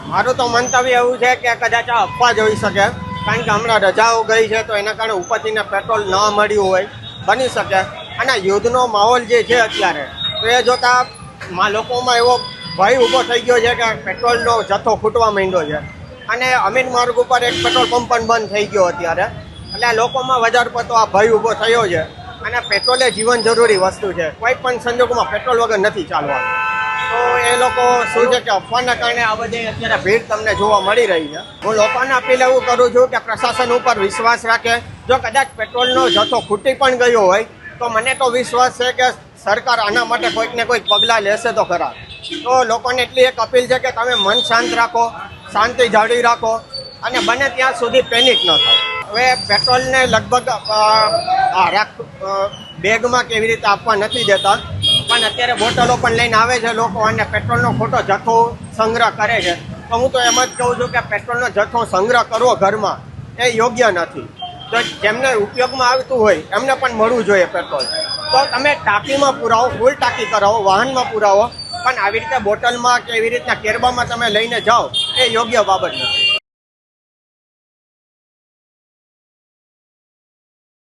મારું તો મંતવ્ય એવું છે કે કદાચ આ અફવા જ હોઈ શકે, કારણ કે હમણાં રજાઓ ગઈ છે તો એના કારણે ઉપરથીને પેટ્રોલ ન મળ્યું હોય, બની શકે. અને યુદ્ધનો માહોલ જે છે અત્યારે, તો એ જોતાં લોકોમાં એવો ભય ઊભો થઈ ગયો છે કે પેટ્રોલનો જથ્થો ખૂટવા માંડ્યો છે. અને અમીન માર્ગ ઉપર એક પેટ્રોલ પંપ પણ બંધ થઈ ગયો અત્યારે, એટલે લોકોમાં વધારે પડતો આ ભય ઊભો થયો છે. અને પેટ્રોલ એ જીવન જરૂરી વસ્તુ છે, કોઈ પણ સંજોગોમાં પેટ્રોલ વગર નથી ચાલવાનું. તો એ લોકો શું છે કે અફવાના કારણે આ બધી અત્યારે ભીડ તમને જોવા મળી રહી છે. હું લોકોને અપીલ એવું કરું છું કે પ્રશાસન ઉપર વિશ્વાસ રાખે. જો કદાચ પેટ્રોલનો જથ્થો ખૂટી પણ ગયો હોય તો મને તો વિશ્વાસ છે કે સરકાર આના માટે કોઈક ને કોઈક પગલાં લેશે તો ખરા. તો લોકોને એટલી એક અપીલ છે કે તમે મન શાંત રાખો, શાંતિ જાળવી રાખો અને બને ત્યાં સુધી પેનિક ન થાવ. હવે પેટ્રોલને લગભગ બેગમાં કેવી રીતે આપવા નથી દેતા, પણ અત્યારે બોટલો પણ લઈને આવે છે લોકો અને પેટ્રોલનો ખોટો જથ્થો સંગ્રહ કરે છે. તો હું તો એમ જ કહું છું કે પેટ્રોલનો જથ્થો સંગ્રહ કરવો ઘરમાં એ યોગ્ય નથી. તો જેમને ઉપયોગમાં આવતું હોય એમને પણ મળવું જોઈએ પેટ્રોલ. તો તમે ટાંકીમાં પુરાવો, ફૂલ ટાંકી કરાવો, વાહનમાં પુરાવો, પણ આવી રીતે બોટલમાં કે એવી રીતના કેરબામાં તમે લઈને જાઓ એ યોગ્ય બાબત નથી.